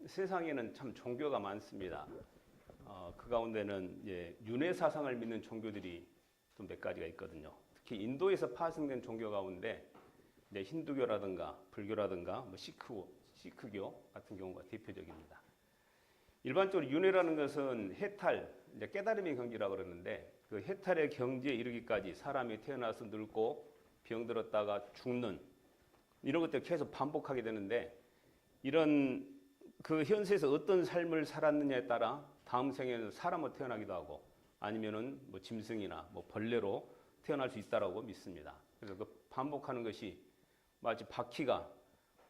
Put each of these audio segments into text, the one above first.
세상에는 참 종교가 많습니다. 그 가운데는 윤회 사상을 믿는 종교들이 좀 몇 가지가 있거든요. 특히 인도에서 파생된 종교 가운데 힌두교라든가 불교라든가 시크교 같은 경우가 대표적입니다. 일반적으로 윤회라는 것은 해탈, 깨달음의 경지라고 그러는데 그 해탈의 경지에 이르기까지 사람이 태어나서 늙고 병들었다가 죽는 이런 것들 계속 반복하게 되는데 이런 그 현세에서 어떤 삶을 살았느냐에 따라 다음 생에는 사람으로 태어나기도 하고 아니면은 짐승이나 벌레로 태어날 수 있다라고 믿습니다. 그래서 그 반복하는 것이 마치 바퀴가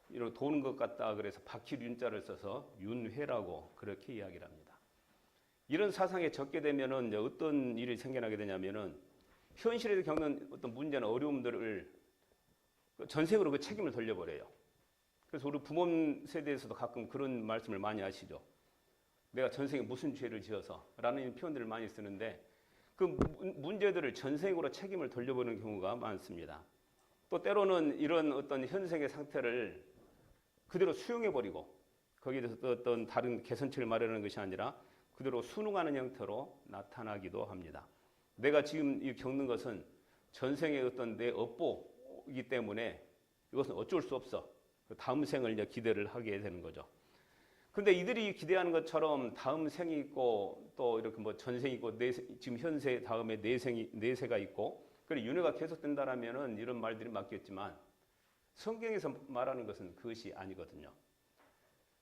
이렇게 도는 것 같다 그래서 바퀴 윤자를 써서 윤회라고 그렇게 이야기를 합니다. 이런 사상에 적게 되면은 어떤 일이 생겨나게 되냐면은 현실에서 겪는 어떤 문제나 어려움들을 전생으로 그 책임을 돌려버려요. 그래서 우리 부모 세대에서도 가끔 그런 말씀을 많이 하시죠. 내가 전생에 무슨 죄를 지어서 라는 표현들을 많이 쓰는데 그 문제들을 전생으로 책임을 돌려보는 경우가 많습니다. 또 때로는 이런 어떤 현생의 상태를 그대로 수용해버리고 거기에 대해서 어떤 다른 개선책을 마련하는 것이 아니라 그대로 순응하는 형태로 나타나기도 합니다. 내가 지금 겪는 것은 전생의 어떤 내 업보이기 때문에 이것은 어쩔 수 없어. 다음 생을 이제 기대를 하게 되는 거죠. 근데 이들이 기대하는 것처럼 다음 생이 있고 또 이렇게 전생이 있고 지금 현세 다음에 내세가 있고 그리고 윤회가 계속된다라면은 이런 말들이 맞겠지만 성경에서 말하는 것은 그것이 아니거든요.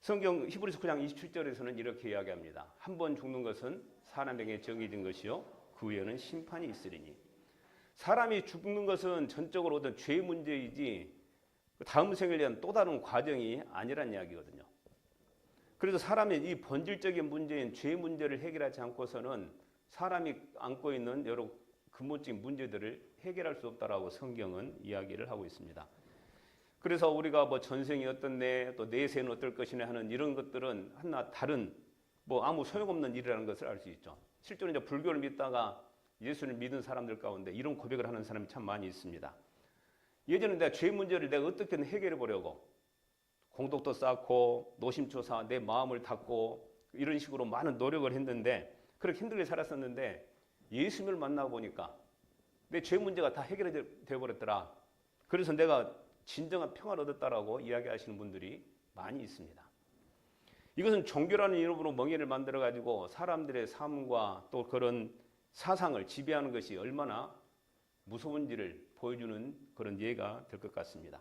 성경 히브리서 9장 27절에서는 이렇게 이야기합니다. 한 번 죽는 것은 사람에게 정해진 것이요 그 후에는 심판이 있으리니. 사람이 죽는 것은 전적으로 어떤 죄 문제이지 다음 생을 위한 또 다른 과정이 아니란 이야기거든요. 그래서 사람의 이 본질적인 문제인 죄 문제를 해결하지 않고서는 사람이 안고 있는 여러 근본적인 문제들을 해결할 수 없다라고 성경은 이야기를 하고 있습니다. 그래서 우리가 전생이 어떻네, 또 내세는 어떨 것이네 하는 이런 것들은 하나 다른 아무 소용없는 일이라는 것을 알 수 있죠. 실제로 이제 불교를 믿다가 예수를 믿은 사람들 가운데 이런 고백을 하는 사람이 참 많이 있습니다. 예전에 내가 죄 문제를 내가 어떻게든 해결해 보려고 공덕도 쌓고 노심초사 내 마음을 닫고 이런 식으로 많은 노력을 했는데 그렇게 힘들게 살았었는데 예수님을 만나고 보니까 내 죄 문제가 다 해결이 되어버렸더라. 그래서 내가 진정한 평화를 얻었다라고 이야기하시는 분들이 많이 있습니다. 이것은 종교라는 이름으로 멍해를 만들어가지고 사람들의 삶과 또 그런 사상을 지배하는 것이 얼마나 무서운지를 보여주는 그런 예가 될 것 같습니다.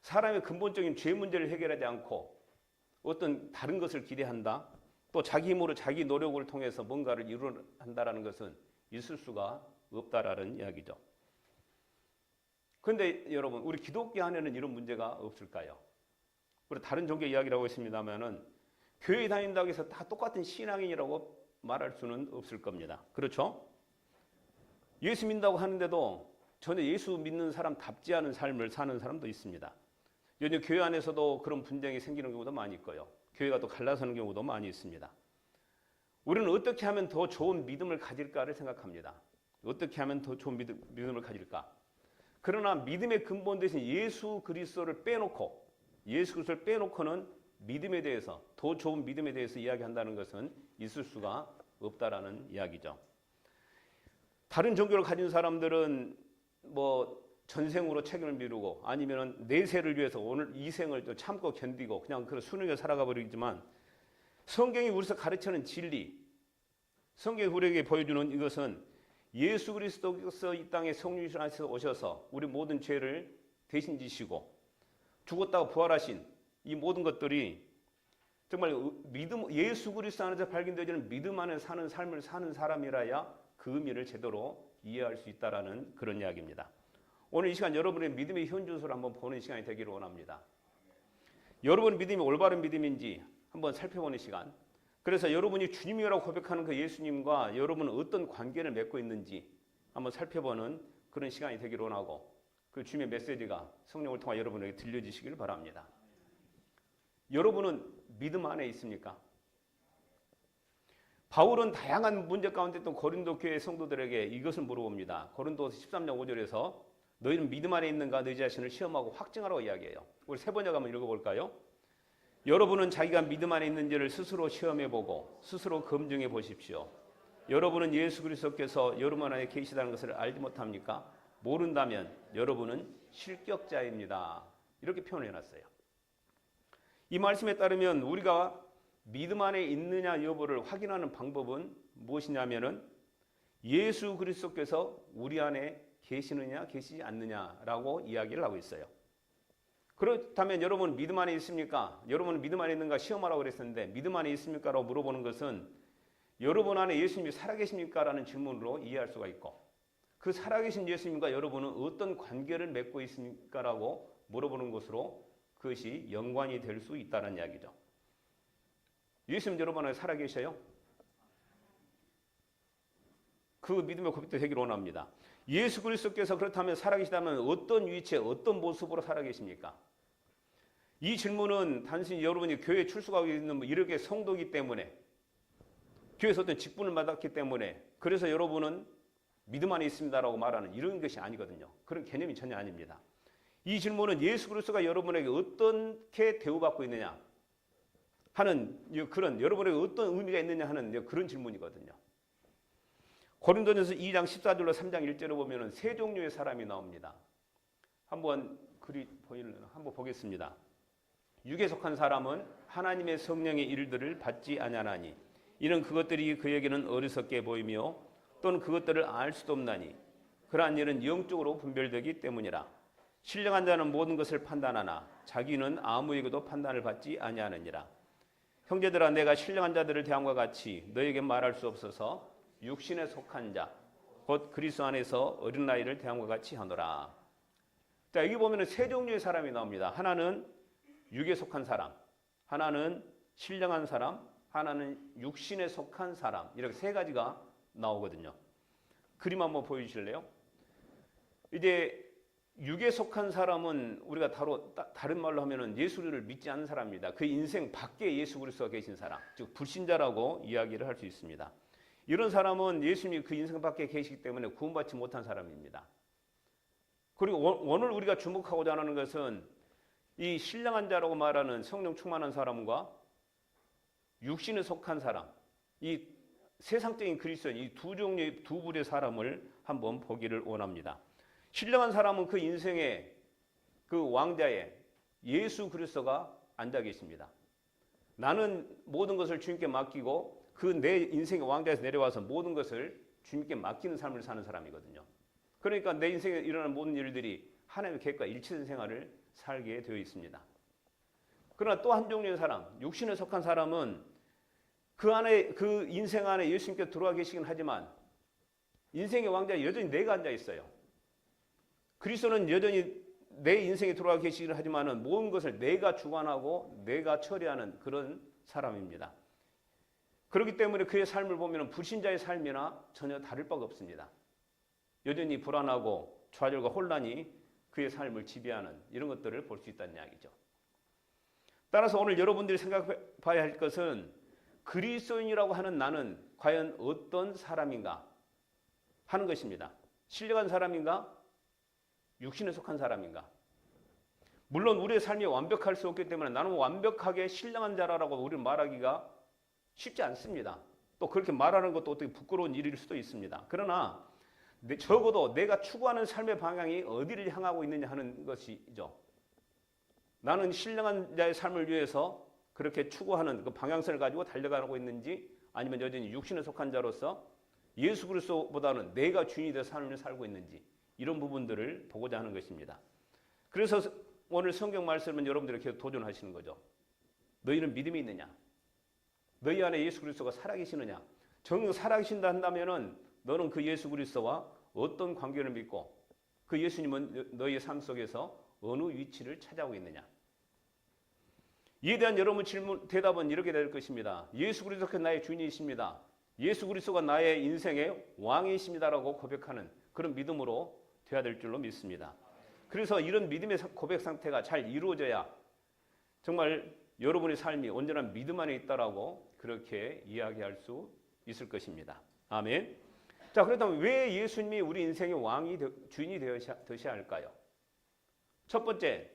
사람의 근본적인 죄 문제를 해결하지 않고 어떤 다른 것을 기대한다. 또 자기 힘으로 자기 노력을 통해서 뭔가를 이루한다라는 것은 있을 수가 없다라는 이야기죠. 그런데 여러분 우리 기독교 안에는 이런 문제가 없을까요? 우리 다른 종교 이야기를 하고 있습니다만은 교회 다닌다고 해서 다 똑같은 신앙인이라고 말할 수는 없을 겁니다. 그렇죠? 예수 믿는다고 하는데도 전혀 예수 믿는 사람답지 않은 삶을 사는 사람도 있습니다. 요즘 교회 안에서도 그런 분쟁이 생기는 경우도 많이 있고요. 교회가 또 갈라서는 경우도 많이 있습니다. 우리는 어떻게 하면 더 좋은 믿음을 가질까를 생각합니다. 어떻게 하면 더 좋은 믿음을 가질까? 그러나 믿음의 근본 대신 예수 그리스도를 빼놓고는 믿음에 대해서 더 좋은 믿음에 대해서 이야기한다는 것은 있을 수가 없다라는 이야기죠. 다른 종교를 가진 사람들은 전생으로 책임을 미루고 아니면 내세를 위해서 오늘 이 생을 또 참고 견디고 그냥 그런 순응에 살아가 버리지만 성경이 우리에서 가르치는 진리, 성경이 우리에게 보여주는 이것은 예수 그리스도께서 이 땅에 성육신하셔서 오셔서 우리 모든 죄를 대신 지시고 죽었다가 부활하신 이 모든 것들이 정말 예수 그리스도 안에서 발견되어지는 믿음 안에 사는 삶을 사는 사람이라야 그 의미를 제대로 이해할 수 있다라는 그런 이야기입니다. 오늘 이 시간 여러분의 믿음의 현주소를 한번 보는 시간이 되기를 원합니다. 여러분의 믿음이 올바른 믿음인지 한번 살펴보는 시간. 그래서 여러분이 주님이라고 고백하는 그 예수님과 여러분은 어떤 관계를 맺고 있는지 한번 살펴보는 그런 시간이 되기를 원하고 그 주님의 메시지가 성령을 통해 여러분에게 들려지시길 바랍니다. 여러분은 믿음 안에 있습니까? 바울은 다양한 문제 가운데 또 고린도 교회 성도들에게 이것을 물어봅니다. 고린도서 13장 5절에서 너희는 믿음 안에 있는가 너희 자신을 시험하고 확증하라고 이야기해요. 우리 세 번역 한번 읽어볼까요? 여러분은 자기가 믿음 안에 있는지를 스스로 시험해보고 스스로 검증해 보십시오. 여러분은 예수 그리스도께서 여러분 안에 계시다는 것을 알지 못합니까? 모른다면 여러분은 실격자입니다. 이렇게 표현해놨어요. 이 말씀에 따르면 우리가 믿음 안에 있느냐 여부를 확인하는 방법은 무엇이냐면은 예수 그리스도께서 우리 안에 계시느냐 계시지 않느냐라고 이야기를 하고 있어요. 그렇다면 여러분 믿음 안에 있습니까? 여러분은 믿음 안에 있는가 시험하라고 그랬었는데 믿음 안에 있습니까? 라고 물어보는 것은 여러분 안에 예수님이 살아계십니까? 라는 질문으로 이해할 수가 있고 그 살아계신 예수님과 여러분은 어떤 관계를 맺고 있습니까? 라고 물어보는 것으로 그것이 연관이 될 수 있다는 이야기죠. 예수님 여러분 안에 살아계셔요? 그 믿음의 고백도 되기를 원합니다. 예수 그리스도께서 그렇다면 살아계시다면 어떤 위치에 어떤 모습으로 살아계십니까? 이 질문은 단순히 여러분이 교회에 출석하고 있는 이렇게 성도이기 때문에 교회에서 어떤 직분을 받았기 때문에 그래서 여러분은 믿음 안에 있습니다라고 말하는 이런 것이 아니거든요. 그런 개념이 전혀 아닙니다. 이 질문은 예수 그리스도가 여러분에게 어떻게 대우받고 있느냐 하는 그런 여러분에게 어떤 의미가 있느냐 하는 그런 질문이거든요. 고린도전서 2장 14절로 3장 1절을 보면 세 종류의 사람이 나옵니다. 한번 보겠습니다. 육에 속한 사람은 하나님의 성령의 일들을 받지 아니하나니 이는 그것들이 그에게는 어리석게 보이며 또는 그것들을 알 수도 없나니 그러한 일은 영적으로 분별되기 때문이라. 신령한 자는 모든 것을 판단하나 자기는 아무에게도 판단을 받지 아니하느니라. 형제들아 내가 신령한 자들을 대함과 같이 너에게 말할 수 없어서 육신에 속한 자 곧 그리스도 안에서 어린아이를 대함과 같이 하노라. 자, 여기 보면 세 종류의 사람이 나옵니다. 하나는 육에 속한 사람, 하나는 신령한 사람, 하나는 육신에 속한 사람. 이렇게 세 가지가 나오거든요. 그림 한번 보여주실래요? 이제 육에 속한 사람은 우리가 다른 말로 하면은 예수를 믿지 않는 사람입니다. 그 인생 밖에 예수 그리스도가 계신 사람, 즉 불신자라고 이야기를 할 수 있습니다. 이런 사람은 예수님이 그 인생 밖에 계시기 때문에 구원받지 못한 사람입니다. 그리고 오늘 우리가 주목하고자 하는 것은 이 신령한 자라고 말하는 성령 충만한 사람과 육신에 속한 사람, 이 세상적인 그리스도인 이 두 종류의 두 부류의 사람을 한번 보기를 원합니다. 신령한 사람은 그 인생의 그 왕자에 예수 그리스도가 앉아 계십니다. 나는 모든 것을 주님께 맡기고 그 내 인생의 왕자에서 내려와서 모든 것을 주님께 맡기는 삶을 사는 사람이거든요. 그러니까 내 인생에 일어나는 모든 일들이 하나님의 계획과 일치된 생활을 살게 되어 있습니다. 그러나 또 한 종류의 사람, 육신에 속한 사람은 그 인생 안에 예수님께 들어와 계시긴 하지만 인생의 왕자에 여전히 내가 앉아 있어요. 그리스도는 여전히 내 인생에 들어와 계시긴 하지만 모든 것을 내가 주관하고 내가 처리하는 그런 사람입니다. 그렇기 때문에 그의 삶을 보면 불신자의 삶이나 전혀 다를 바가 없습니다. 여전히 불안하고 좌절과 혼란이 그의 삶을 지배하는 이런 것들을 볼 수 있다는 이야기죠. 따라서 오늘 여러분들이 생각해 봐야 할 것은 그리스도인이라고 하는 나는 과연 어떤 사람인가 하는 것입니다. 신령한 사람인가? 육신에 속한 사람인가? 물론 우리의 삶이 완벽할 수 없기 때문에 나는 완벽하게 신령한 자라고 우리는 말하기가 쉽지 않습니다. 또 그렇게 말하는 것도 어떻게 부끄러운 일일 수도 있습니다. 그러나 적어도 내가 추구하는 삶의 방향이 어디를 향하고 있느냐 하는 것이죠. 나는 신령한 자의 삶을 위해서 그렇게 추구하는 그 방향성을 가지고 달려가고 있는지 아니면 여전히 육신에 속한 자로서 예수 그리스도보다는 내가 주인이 되어 삶을 살고 있는지 이런 부분들을 보고자 하는 것입니다. 그래서 오늘 성경 말씀은 여러분들이 계속 도전하시는 거죠. 너희는 믿음이 있느냐? 너희 안에 예수 그리스도가 살아계시느냐? 정녕 살아계신다 한다면은 너는 그 예수 그리스도와 어떤 관계를 믿고 그 예수님은 너희의 삶 속에서 어느 위치를 차지하고 있느냐? 이에 대한 여러분 대답은 이렇게 될 것입니다. 예수 그리스도가 나의 주인이십니다. 예수 그리스도가 나의 인생의 왕이십니다라고 고백하는 그런 믿음으로 되어야 될 줄로 믿습니다. 그래서 이런 믿음의 고백 상태가 잘 이루어져야 정말 여러분의 삶이 온전한 믿음 안에 있다라고 그렇게 이야기할 수 있을 것입니다. 아멘. 자, 그렇다면 왜 예수님이 우리 인생의 왕이 주인이 되셔야 할까요? 첫 번째,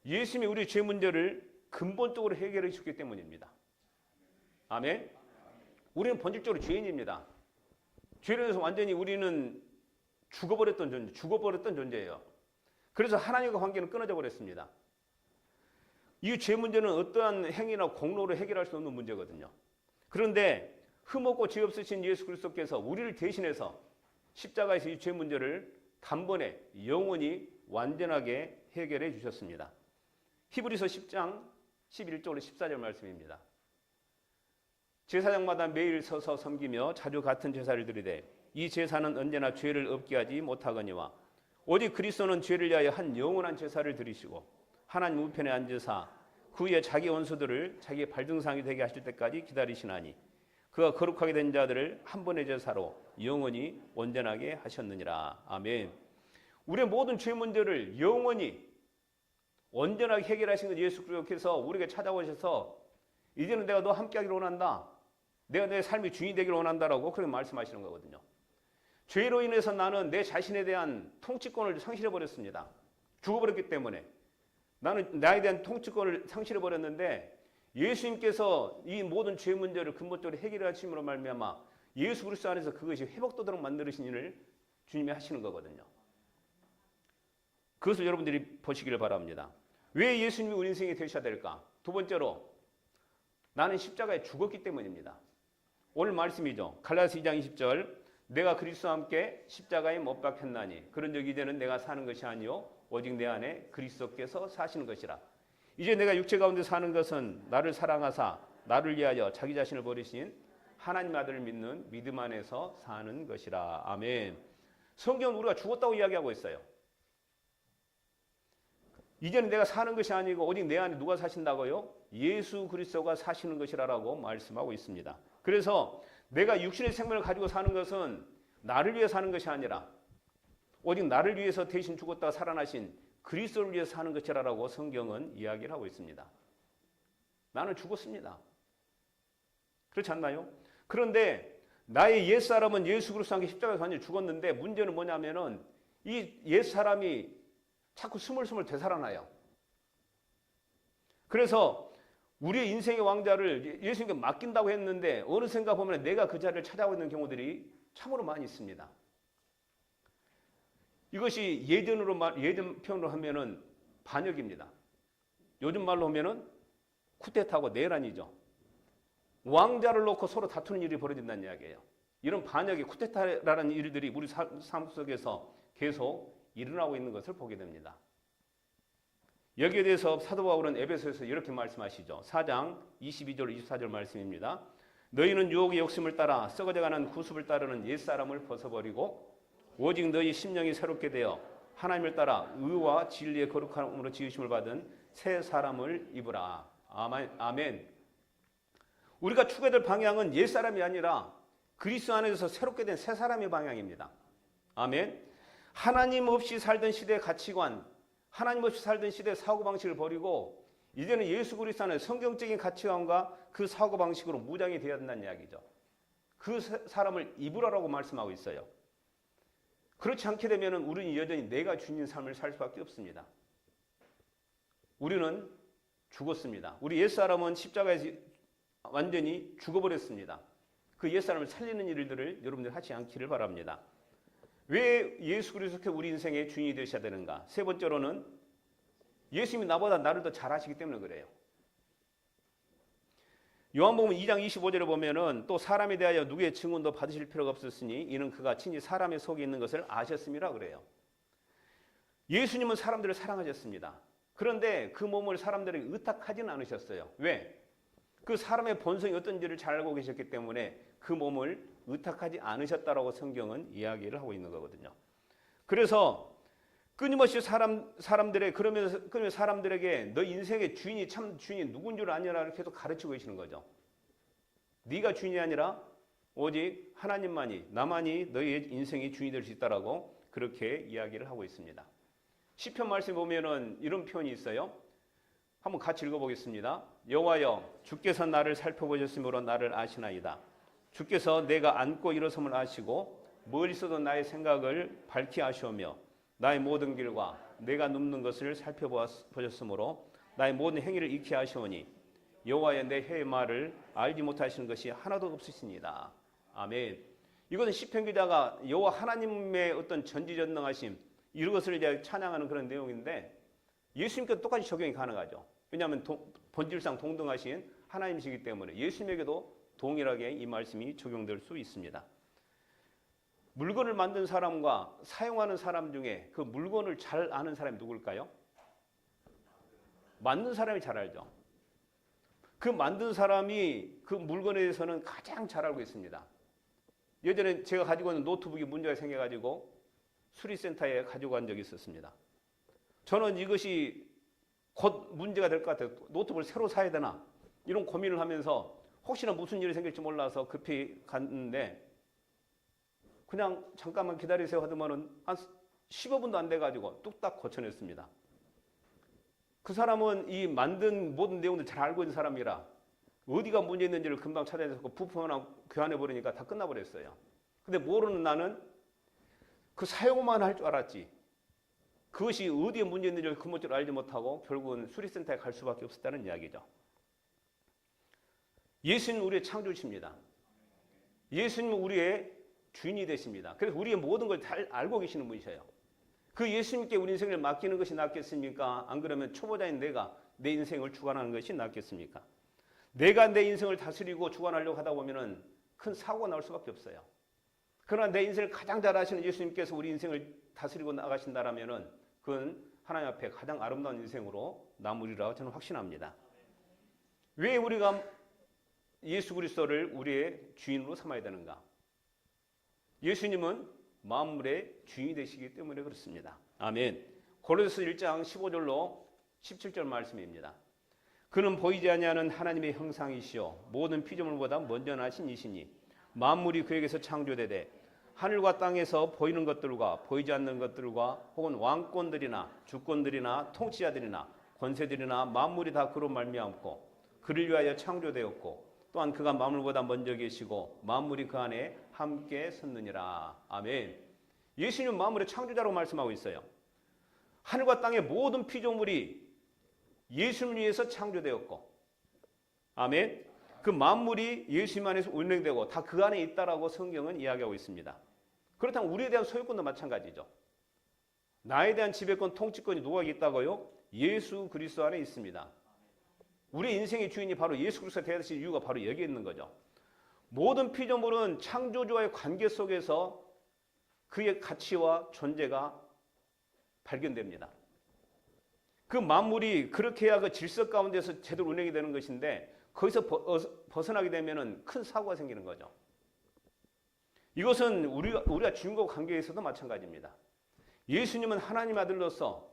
예수님이 우리 죄 문제를 근본적으로 해결해 주기 때문입니다. 아멘. 우리는 본질적으로 죄인입니다. 죄로 인해서 완전히 우리는 죽어버렸던 존재예요. 그래서 하나님과 관계는 끊어져 버렸습니다. 이 죄 문제는 어떠한 행위나 공로로 해결할 수 없는 문제거든요. 그런데 흠없고 죄 없으신 예수 그리스도께서 우리를 대신해서 십자가에서 이 죄 문제를 단번에 영원히 완전하게 해결해 주셨습니다. 히브리서 10장 11절로 14절 말씀입니다. 제사장마다 매일 서서 섬기며 자주 같은 제사를 드리되 이 제사는 언제나 죄를 없게 하지 못하거니와 오직 그리스도는 죄를 위하여 한 영원한 제사를 드리시고 하나님 우편에 앉으사 그 위에 자기 원수들을 자기의 발등상이 되게 하실 때까지 기다리시나니 그가 거룩하게 된 자들을 한 번의 제사로 영원히 온전하게 하셨느니라. 아멘. 우리의 모든 죄 문제를 영원히 온전하게 해결하신 것 예수 그리스도께서 우리에게 찾아오셔서 이제는 내가 너와 함께하기를 원한다. 내가 내 삶의 주인이 되기를 원한다라고 그렇게 말씀하시는 거거든요. 죄로 인해서 나는 내 자신에 대한 통치권을 상실해버렸습니다. 죽어버렸기 때문에. 나는 나에 대한 통치권을 상실해버렸는데 예수님께서 이 모든 죄 문제를 근본적으로 해결하심으로 말미암아 예수 그리스도 안에서 그것이 회복되도록 만드신 일을 주님이 하시는 거거든요. 그것을 여러분들이 보시기를 바랍니다. 왜 예수님이 우리 인생에 되셔야 될까? 두 번째로 나는 십자가에 죽었기 때문입니다. 오늘 말씀이죠. 갈라디아서 2장 20절 내가 그리스도와 함께 십자가에 못 박혔나니 그런즉 이제는 내가 사는 것이 아니요 오직 내 안에 그리스도께서 사시는 것이라. 이제 내가 육체 가운데 사는 것은 나를 사랑하사 나를 위하여 자기 자신을 버리신 하나님 아들을 믿는 믿음 안에서 사는 것이라. 아멘. 성경은 우리가 죽었다고 이야기하고 있어요. 이제는 내가 사는 것이 아니고 오직 내 안에 누가 사신다고요? 예수 그리스도가 사시는 것이라고 말씀하고 있습니다. 그래서 내가 육신의 생명을 가지고 사는 것은 나를 위해 사는 것이 아니라 오직 나를 위해서 대신 죽었다가 살아나신 그리스도를 위해서 사는 것이라고 성경은 이야기를 하고 있습니다. 나는 죽었습니다. 그렇지 않나요? 그런데 나의 옛사람은 예수 그리스도와 함께 십자가에서 완전히 죽었는데 문제는 뭐냐면은 이 옛사람이 자꾸 스물스물 되살아나요. 그래서 우리의 인생의 왕자를 예수님께 맡긴다고 했는데 어느샌가 보면 내가 그 자리를 찾아오고 있는 경우들이 참으로 많이 있습니다. 이것이 예전 표현으로 하면은 반역입니다. 요즘 말로 하면은 쿠데타고 내란이죠. 왕자를 놓고 서로 다투는 일이 벌어진다는 이야기예요. 이런 반역이 쿠데타라는 일들이 우리 삶 속에서 계속 일어나고 있는 것을 보게 됩니다. 여기에 대해서 사도 바울은 에베소에서 이렇게 말씀하시죠. 4장 22절 24절 말씀입니다. 너희는 유혹의 욕심을 따라 썩어져가는 구습을 따르는 옛사람을 벗어버리고 오직 너희 심령이 새롭게 되어 하나님을 따라 의와 진리의 거룩함으로 지으심을 받은 새 사람을 입으라. 아멘. 우리가 추구해야 될 방향은 옛사람이 아니라 그리스도 안에서 새롭게 된 새 사람의 방향입니다. 아멘. 하나님 없이 살던 시대의 가치관, 하나님 없이 살던 시대의 사고방식을 버리고 이제는 예수 그리스도 안에 성경적인 가치관과 그 사고방식으로 무장이 되어야 된다는 이야기죠. 그 사람을 입으라고 말씀하고 있어요. 그렇지 않게 되면 우리는 여전히 내가 주인 삶을 살 수밖에 없습니다. 우리는 죽었습니다. 우리 옛사람은 십자가에서 완전히 죽어버렸습니다. 그 옛사람을 살리는 일들을 여러분들 하지 않기를 바랍니다. 왜 예수 그리스도께 우리 인생의 주인이 되셔야 되는가? 세 번째로는 예수님이 나보다 나를 더 잘하시기 때문에 그래요. 요한복음 2장 25절에 보면은 또 사람에 대하여 누구의 증언도 받으실 필요가 없었으니 이는 그가 친히 사람의 속에 있는 것을 아셨음이라 그래요. 예수님은 사람들을 사랑하셨습니다. 그런데 그 몸을 사람들에게 의탁하지는 않으셨어요. 왜? 그 사람의 본성이 어떤지를 잘 알고 계셨기 때문에 그 몸을 의탁하지 않으셨다라고 성경은 이야기를 하고 있는 거거든요. 그래서 끊임없이 그러면서 사람들에게 너 인생의 주인이 참 주인이 누군 줄 아냐라고 계속 가르치고 계시는 거죠. 네가 주인이 아니라 오직 하나님만이 나만이 너희의 인생의 주인이 될 수 있다라고 그렇게 이야기를 하고 있습니다. 시편 말씀 보면은 이런 표현이 있어요. 한번 같이 읽어보겠습니다. 여호와여 주께서 나를 살펴보셨으므로 나를 아시나이다. 주께서 내가 앉고 일어섬을 아시고 멀리서도 나의 생각을 밝히 아시오며 나의 모든 길과 내가 눕는 것을 살펴보셨으므로 나의 모든 행위를 익히 하시오니 여호와의 내 혀의 말을 알지 못하시는 것이 하나도 없으시니이다. 아멘. 이것은 시편 기자가 여호와 하나님의 어떤 전지전능하심 이것을 이제 찬양하는 그런 내용인데 예수님께도 똑같이 적용이 가능하죠. 왜냐하면 본질상 동등하신 하나님이시기 때문에 예수님에게도 동일하게 이 말씀이 적용될 수 있습니다. 물건을 만든 사람과 사용하는 사람 중에 그 물건을 잘 아는 사람이 누굴까요? 만든 사람이 잘 알죠. 그 만든 사람이 그 물건에 대해서는 가장 잘 알고 있습니다. 예전에 제가 가지고 있는 노트북이 문제가 생겨가지고 수리센터에 가지고 간 적이 있었습니다. 저는 이것이 곧 문제가 될 것 같아요. 노트북을 새로 사야 되나 이런 고민을 하면서 혹시나 무슨 일이 생길지 몰라서 급히 갔는데 그냥 잠깐만 기다리세요 하더만은 한 15분도 안 돼가지고 뚝딱 고쳐냈습니다. 그 사람은 이 만든 모든 내용들 잘 알고 있는 사람이라 어디가 문제 있는지를 금방 찾아내서 부품 하나 교환해버리니까 다 끝나버렸어요. 근데 모르는 나는 그 사용만 할 줄 알았지 그것이 어디에 문제 있는지를 근본적으로 알지 못하고 결국은 수리센터에 갈 수밖에 없었다는 이야기죠. 예수님은 우리의 창조주십니다. 예수님은 우리의 주인이 되십니다. 그래서 우리의 모든 걸 잘 알고 계시는 분이셔요. 그 예수님께 우리 인생을 맡기는 것이 낫겠습니까? 안 그러면 초보자인 내가 내 인생을 주관하는 것이 낫겠습니까? 내가 내 인생을 다스리고 주관하려고 하다 보면은 큰 사고가 나올 수밖에 없어요. 그러나 내 인생을 가장 잘 아시는 예수님께서 우리 인생을 다스리고 나가신다라면은 그건 하나님 앞에 가장 아름다운 인생으로 남으리라고 저는 확신합니다. 왜 우리가 예수 그리스도를 우리의 주인으로 삼아야 되는가? 예수님은 만물의 주인이 되시기 때문에 그렇습니다. 아멘. 고린도서 1장 15절로 17절 말씀입니다. 그는 보이지 아니하는 하나님의 형상이시요 모든 피조물보다 먼저 나신 이시니 만물이 그에게서 창조되되 하늘과 땅에서 보이는 것들과 보이지 않는 것들과 혹은 왕권들이나 주권들이나 통치자들이나 권세들이나 만물이 다 그로 말미암고 그를 위하여 창조되었고 또한 그가 만물보다 먼저 계시고 만물이 그 안에 함께 섰느니라. 아멘. 예수님은 만물의 창조자라고 말씀하고 있어요. 하늘과 땅의 모든 피조물이 예수님을 위해서 창조되었고 아멘. 그 만물이 예수님 안에서 운행되고 다 그 안에 있다라고 성경은 이야기하고 있습니다. 그렇다면 우리에 대한 소유권도 마찬가지죠. 나에 대한 지배권, 통치권이 누구에게 있다고요? 예수 그리스도 안에 있습니다. 우리 인생의 주인이 바로 예수 그리스도가 되어야 될 이유가 바로 여기에 있는 거죠. 모든 피조물은 창조주와의 관계 속에서 그의 가치와 존재가 발견됩니다. 그 만물이 그렇게 해야 그 질서 가운데서 제대로 운행이 되는 것인데 거기서 벗어나게 되면 큰 사고가 생기는 거죠. 이것은 우리가 주인과 관계에서도 마찬가지입니다. 예수님은 하나님 아들로서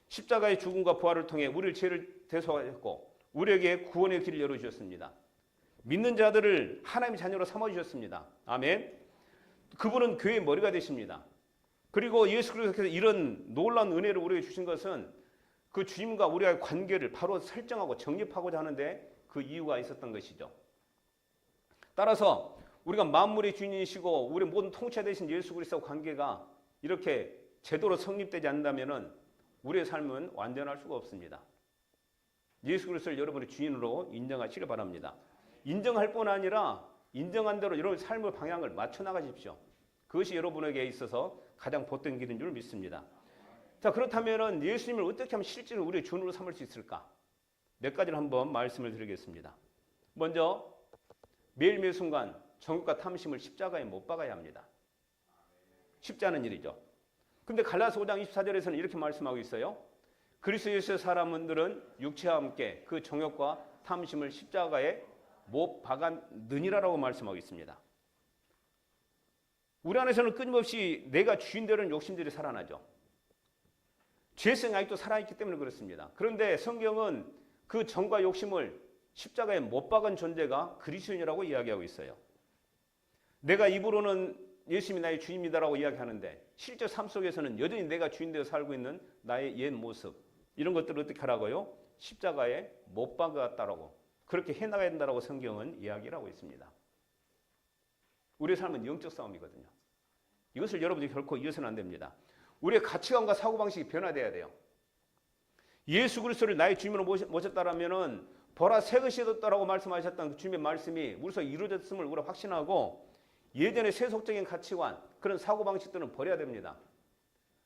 십자가의 죽음과 부활을 통해 우리의 죄를 대속하셨고 우리에게 구원의 길을 열어주셨습니다. 믿는 자들을 하나님의 자녀로 삼아주셨습니다. 아멘. 그분은 교회의 머리가 되십니다. 그리고 예수 그리스도께서 이런 놀라운 은혜를 우리에게 주신 것은 그 주님과 우리와의 관계를 바로 설정하고 정립하고자 하는데 그 이유가 있었던 것이죠. 따라서 우리가 만물의 주인이시고 우리 모든 통치자 되신 예수 그리스도와 관계가 이렇게 제대로 성립되지 않는다면 우리의 삶은 완전할 수가 없습니다. 예수 그리스도를 여러분의 주인으로 인정하시길 바랍니다. 인정할 뿐 아니라 인정한 대로 여러분의 삶의 방향을 맞춰 나가십시오. 그것이 여러분에게 있어서 가장 복된 길인 줄 믿습니다. 자, 그렇다면 예수님을 어떻게 하면 실제로 우리의 주인으로 삼을 수 있을까? 몇 가지를 한번 말씀을 드리겠습니다. 먼저 매일매일 순간 정욕과 탐심을 십자가에 못 박아야 합니다. 쉽지 않은 일이죠. 근데 갈라서 5장 24절에서는 이렇게 말씀하고 있어요. 그리스도 예수의 사람들은 육체와 함께 그 정욕과 탐심을 십자가에 못 박았느니라라고 말씀하고 있습니다. 우리 안에서는 끊임없이 내가 주인되는 욕심들이 살아나죠. 죄성이 아직도 살아있기 때문에 그렇습니다. 그런데 성경은 그 정과 욕심을 십자가에 못 박은 존재가 그리스도인이라고 이야기하고 있어요. 내가 입으로는 예수님이 나의 주인이다라고 이야기하는데 실제 삶 속에서는 여전히 내가 주인 되어 살고 있는 나의 옛 모습 이런 것들을 어떻게 하라고요? 십자가에 못 박았다라고 그렇게 해나가야 된다라고 성경은 이야기를 하고 있습니다. 우리의 삶은 영적 싸움이거든요. 이것을 여러분이 결코 잊어서는 안 됩니다. 우리의 가치관과 사고방식이 변화돼야 돼요. 예수 그리스도를 나의 주님으로 모셨다라면은 보라 새 것이 되었다라고 말씀하셨던 그 주님의 말씀이 우리서 이루어졌음을 우리가 확신하고 예전의 세속적인 가치관, 그런 사고방식들은 버려야 됩니다.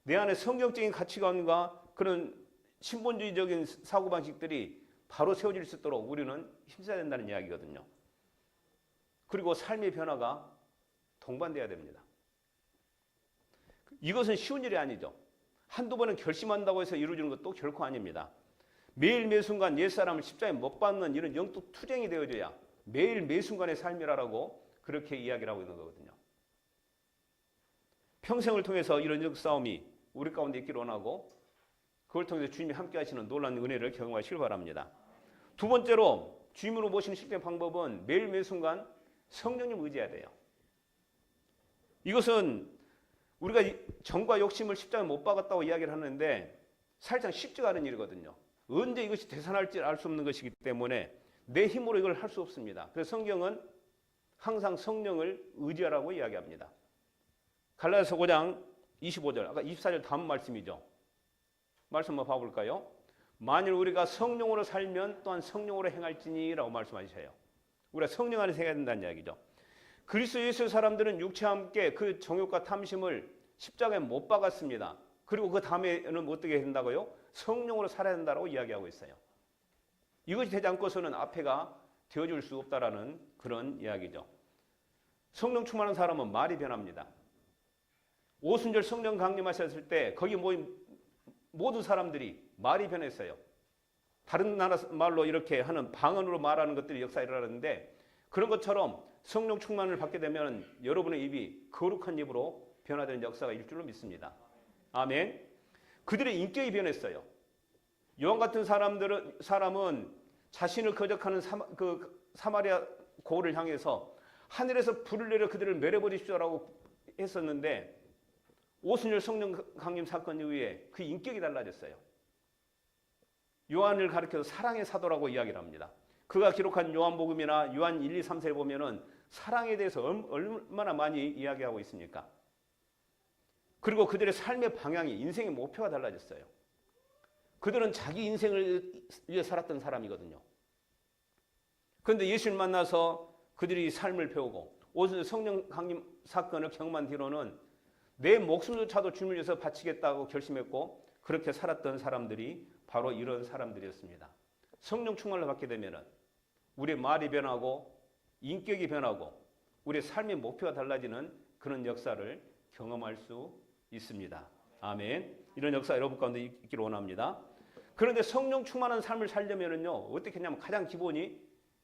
내 안에 성경적인 가치관과 그런 신본주의적인 사고방식들이 바로 세워질 수 있도록 우리는 힘써야 된다는 이야기거든요. 그리고 삶의 변화가 동반돼야 됩니다. 이것은 쉬운 일이 아니죠. 한두 번은 결심한다고 해서 이루어지는 것도 결코 아닙니다. 매일 매순간 옛사람을 십자가에 못 박는 이런 영적 투쟁이 되어져야 매일 매순간의 삶이라고 그렇게 이야기를 하고 있는 거거든요. 평생을 통해서 이런 영적 싸움이 우리 가운데 있기를 원하고 그걸 통해서 주님이 함께 하시는 놀라운 은혜를 경험하시길 바랍니다. 두 번째로 주님으로 모시는 실제 방법은 매일 매순간 성령님 의지해야 돼요. 이것은 우리가 정과 욕심을 십자가에 못 박았다고 이야기를 하는데 사실상 쉽지가 않은 일이거든요. 언제 이것이 되살아날지 알 수 없는 것이기 때문에 내 힘으로 이걸 할 수 없습니다. 그래서 성경은 항상 성령을 의지하라고 이야기합니다. 갈라디아서 5장 25절, 아까 24절 다음 말씀이죠. 말씀 한번 봐볼까요? 만일 우리가 성령으로 살면 또한 성령으로 행할지니라고 말씀하셔요. 우리가 성령 안에서 해야 된다는 이야기죠. 그리스도 예수의 사람들은 육체와 함께 그 정욕과 탐심을 십자가에 못 박았습니다. 그리고 그 다음에는 어떻게 된다고요? 성령으로 살아야 된다고 이야기하고 있어요. 이것이 되지 않고서는 앞에가 되어줄 수 없다라는 그런 이야기죠. 성령 충만한 사람은 말이 변합니다. 오순절 성령 강림하셨을 때 거기 모인 모든 사람들이 말이 변했어요. 다른 나라 말로 이렇게 하는 방언으로 말하는 것들이 역사에 일어나는데 그런 것처럼 성령 충만을 받게 되면 여러분의 입이 거룩한 입으로 변화되는 역사가 일 줄로 믿습니다. 아멘. 그들의 인격이 변했어요. 요한 같은 사람은 자신을 거적하는 사마리아 고를 향해서 하늘에서 불을 내려 그들을 멸해버리십시오라고 했었는데 오순절 성령 강림 사건 이후에 그 인격이 달라졌어요. 요한을 가리켜서 사랑의 사도라고 이야기를 합니다. 그가 기록한 요한복음이나 요한 1, 2, 3세를 보면은 사랑에 대해서 얼마나 많이 이야기하고 있습니까? 그리고 그들의 삶의 방향이 인생의 목표가 달라졌어요. 그들은 자기 인생을 위해 살았던 사람이거든요. 그런데 예수를 만나서 그들이 삶을 배우고 오순절 성령 강림 사건을 경험한 뒤로는 내 목숨조차도 주님을 위해서 바치겠다고 결심했고 그렇게 살았던 사람들이 바로 이런 사람들이었습니다. 성령 충만을 받게 되면 우리의 말이 변하고 인격이 변하고 우리의 삶의 목표가 달라지는 그런 역사를 경험할 수 있습니다. 아멘. 이런 역사 여러분 가운데 있기를 원합니다. 그런데 성령 충만한 삶을 살려면요 어떻게 하냐면 가장 기본이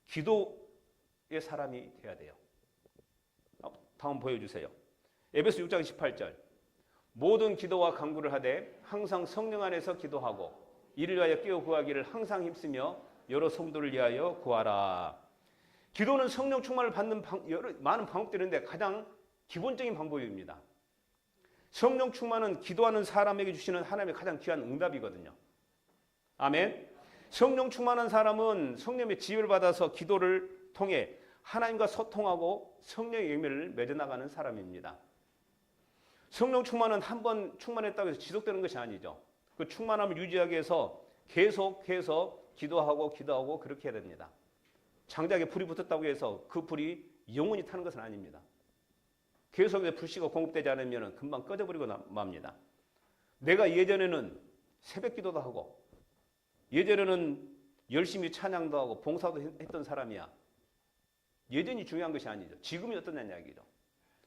기도의 사람이 돼야 돼요. 다음 보여주세요. 에베소 6장 18절. 모든 기도와 간구를 하되 항상 성령 안에서 기도하고 이를 위하여 깨어 구하기를 항상 힘쓰며 여러 성도를 위하여 구하라. 기도는 성령 충만을 받는 많은 방법들이 있는데 가장 기본적인 방법입니다. 성령 충만은 기도하는 사람에게 주시는 하나님의 가장 귀한 응답이거든요. 아멘. 성령 충만한 사람은 성령의 지혜를 받아서 기도를 통해 하나님과 소통하고 성령의 열매를 맺어나가는 사람입니다. 성령 충만은 한 번 충만했다고 해서 지속되는 것이 아니죠. 그 충만함을 유지하기 위해서 계속해서 기도하고 그렇게 해야 됩니다. 장작에 불이 붙었다고 해서 그 불이 영원히 타는 것은 아닙니다. 계속해서 불씨가 공급되지 않으면 금방 꺼져버리고 맙니다. 내가 예전에는 새벽 기도도 하고 예전에는 열심히 찬양도 하고 봉사도 했던 사람이야. 예전이 중요한 것이 아니죠. 지금이 어떠냐는 이야기죠.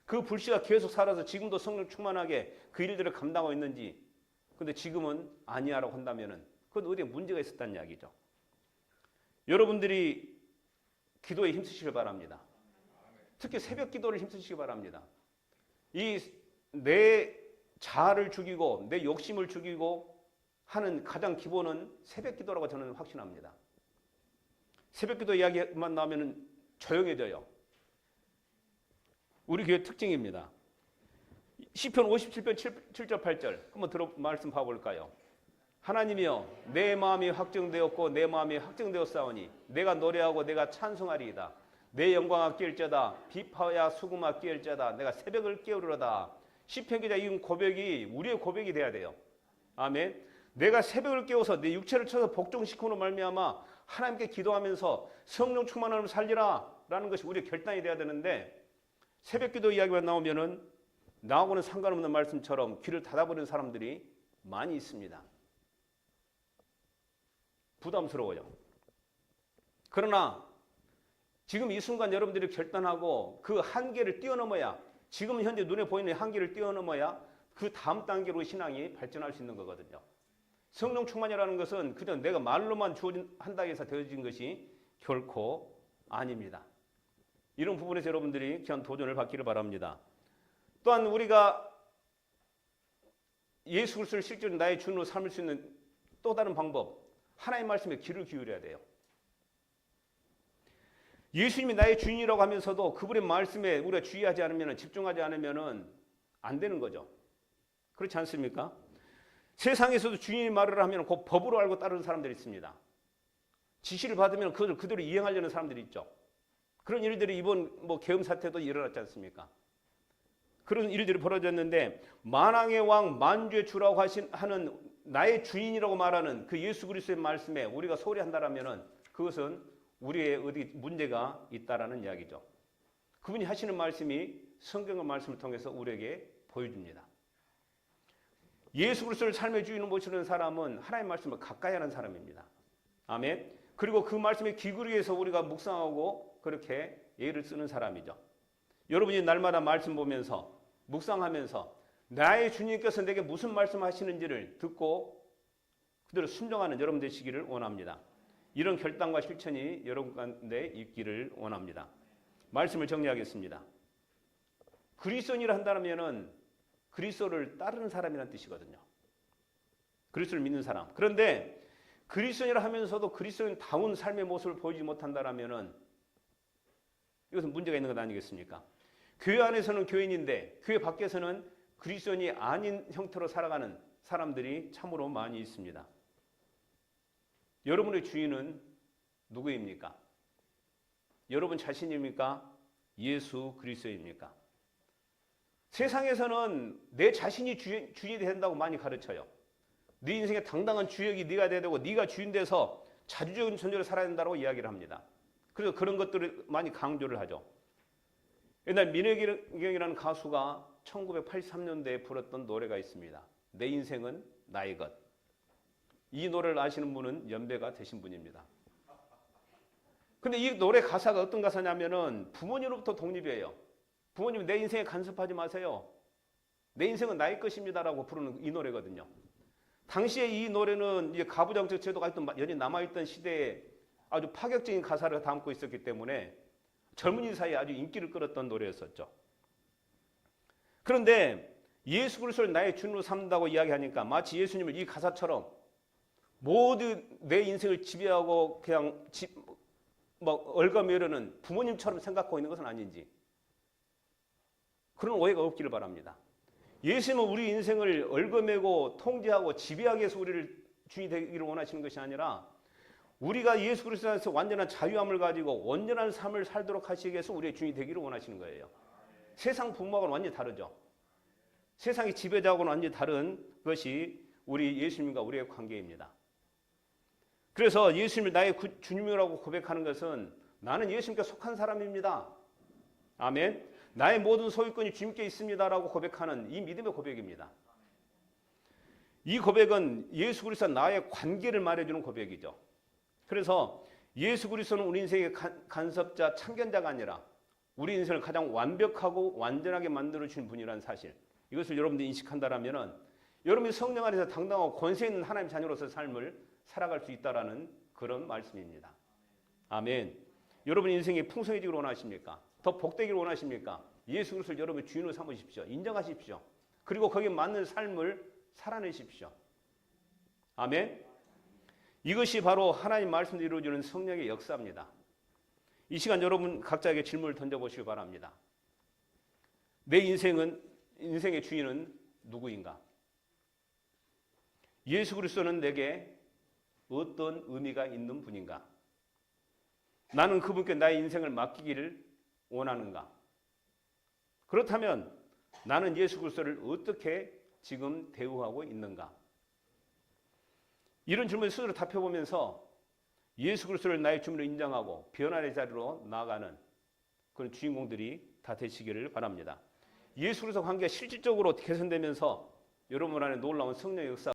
그 불씨가 계속 살아서 지금도 성령 충만하게 그 일들을 감당하고 있는지 근데 지금은 아니야라고 한다면 그건 어디에 문제가 있었다는 이야기죠. 여러분들이 기도에 힘쓰시길 바랍니다. 특히 새벽 기도를 힘쓰시기 바랍니다. 이 내 자아를 죽이고 내 욕심을 죽이고 하는 가장 기본은 새벽 기도라고 저는 확신합니다. 새벽 기도 이야기만 나오면 조용해져요. 우리 교회 특징입니다. 시편 57편 7절 8절 한번 말씀 봐볼까요? 하나님이여 내 마음이 확정되었고 내 마음이 확정되었사오니 내가 노래하고 내가 찬송하리이다. 내 영광아 깨울자다. 비파야 수금아 깨울자다. 내가 새벽을 깨우리로다. 시편 기자 이 고백이 우리의 고백이 돼야 돼요. 아멘. 내가 새벽을 깨워서 내 육체를 쳐서 복종시키므로 말미암아 하나님께 기도하면서 성령 충만함을 살리라 라는 것이 우리의 결단이 돼야 되는데, 새벽 기도 이야기만 나오면은 나하고는 상관없는 말씀처럼 귀를 닫아버리는 사람들이 많이 있습니다. 부담스러워요. 그러나 지금 이 순간 여러분들이 결단하고 그 한계를 뛰어넘어야, 지금 현재 눈에 보이는 한계를 뛰어넘어야 그 다음 단계로 신앙이 발전할 수 있는 거거든요. 성령 충만이라는 것은 그냥 내가 말로만 한다고 해서 되어진 것이 결코 아닙니다. 이런 부분에서 여러분들이 귀한 도전을 받기를 바랍니다. 또한 우리가 예수 그리스도를 실제로 나의 주인으로 삼을 수 있는 또 다른 방법, 하나님의 말씀에 귀를 기울여야 돼요. 예수님이 나의 주인이라고 하면서도 그분의 말씀에 우리가 주의하지 않으면, 집중하지 않으면 안 되는 거죠. 그렇지 않습니까? 세상에서도 주인이 말을 하면 그 법으로 알고 따르는 사람들이 있습니다. 지시를 받으면 그걸 그대로 이행하려는 사람들이 있죠. 그런 일들이 이번 계엄 사태도 일어났지 않습니까? 그런 일들이 벌어졌는데, 만왕의 왕 만주의 주라고 하는 나의 주인이라고 말하는 그 예수 그리스도의 말씀에 우리가 소홀히 한다라면 그것은 우리의 어디 문제가 있다라는 이야기죠. 그분이 하시는 말씀이 성경의 말씀을 통해서 우리에게 보여줍니다. 예수 그리스도를 삶의 주인으로 모시는 사람은 하나님의 말씀을 가까이 하는 사람입니다. 아멘. 그리고 그 말씀에 귀 기울이기 위해서 우리가 묵상하고 그렇게 애를 쓰는 사람이죠. 여러분이 날마다 말씀 보면서 묵상하면서 나의 주님께서 내게 무슨 말씀하시는지를 듣고 그대로 순종하는 여러분 되시기를 원합니다. 이런 결단과 실천이 여러분 가운데 있기를 원합니다. 말씀을 정리하겠습니다. 그리스도인이라 한다면 그리스도를 따르는 사람이라는 뜻이거든요. 그리스도를 믿는 사람. 그런데 그리스도인이라 하면서도 그리스도인다운 삶의 모습을 보이지 못한다면 이것은 문제가 있는 것 아니겠습니까? 교회 안에서는 교인인데 교회 밖에서는 그리스도인이 아닌 형태로 살아가는 사람들이 참으로 많이 있습니다. 여러분의 주인은 누구입니까? 여러분 자신입니까? 예수 그리스도입니까? 세상에서는 내 자신이 주인이 된다고 많이 가르쳐요. 네 인생의 당당한 주역이 네가 돼야 되고 네가 주인 돼서 자주적인 존재로 살아야 된다고 이야기를 합니다. 그래서 그런 것들을 많이 강조를 하죠. 옛날 민혜경이라는 가수가 1983년대에 불렀던 노래가 있습니다. 내 인생은 나의 것. 이 노래를 아시는 분은 연배가 되신 분입니다. 근데 이 노래 가사가 어떤 가사냐면은 부모님으로부터 독립이에요. 부모님 내 인생에 간섭하지 마세요. 내 인생은 나의 것입니다라고 부르는 이 노래거든요. 당시에 이 노래는 이제 가부장적 제도가 여전히 남아있던 시대에 아주 파격적인 가사를 담고 있었기 때문에 젊은이 사이에 아주 인기를 끌었던 노래였었죠. 그런데 예수 그리스도를 나의 주인으로 삼는다고 이야기하니까 마치 예수님을 이 가사처럼 모두 내 인생을 지배하고 그냥 얼가매려는 부모님처럼 생각하고 있는 것은 아닌지 그런 오해가 없기를 바랍니다. 예수님은 우리 인생을 얽어매고 통제하고 지배하기 위해서 우리를 주인이 되기를 원하시는 것이 아니라 우리가 예수 그리스도 안에서 완전한 자유함을 가지고 온전한 삶을 살도록 하시기 위해서 우리의 주인이 되기를 원하시는 거예요. 세상 부모하고는 완전히 다르죠. 세상의 지배자하고는 완전히 다른 것이 우리 예수님과 우리의 관계입니다. 그래서 예수님을 나의 주님이라고 고백하는 것은 나는 예수님께 속한 사람입니다. 아멘. 나의 모든 소유권이 주님께 있습니다라고 고백하는 이 믿음의 고백입니다. 이 고백은 예수 그리스도와 나의 관계를 말해주는 고백이죠. 그래서 예수 그리스도는 우리 인생의 간섭자, 참견자가 아니라 우리 인생을 가장 완벽하고 완전하게 만들어주신 분이라는 사실, 이것을 여러분들이 인식한다면 여러분이 성령 안에서 당당하고 권세 있는 하나님의 자녀로서의 삶을 살아갈 수 있다는 그런 말씀입니다. 아멘. 여러분 인생이 풍성해지기를 원하십니까? 더 복되기를 원하십니까? 예수 그리스도를 여러분의 주인으로 삼으십시오. 인정하십시오. 그리고 거기에 맞는 삶을 살아내십시오. 아멘. 이것이 바로 하나님 말씀대로 이루어지는 성령의 역사입니다. 이 시간 여러분 각자에게 질문을 던져보시기 바랍니다. 내 인생의 주인은 누구인가? 예수 그리스도는 내게 어떤 의미가 있는 분인가? 나는 그분께 나의 인생을 맡기기를 원하는가? 그렇다면 나는 예수 그리스도를 어떻게 지금 대우하고 있는가? 이런 질문을 스스로 답해보면서 예수 그리스도를 나의 주님으로 인정하고 변화의 자리로 나아가는 그런 주인공들이 다 되시기를 바랍니다. 예수 그리스도 관계가 실질적으로 개선되면서 여러분 안에 놀라운 성령의 역사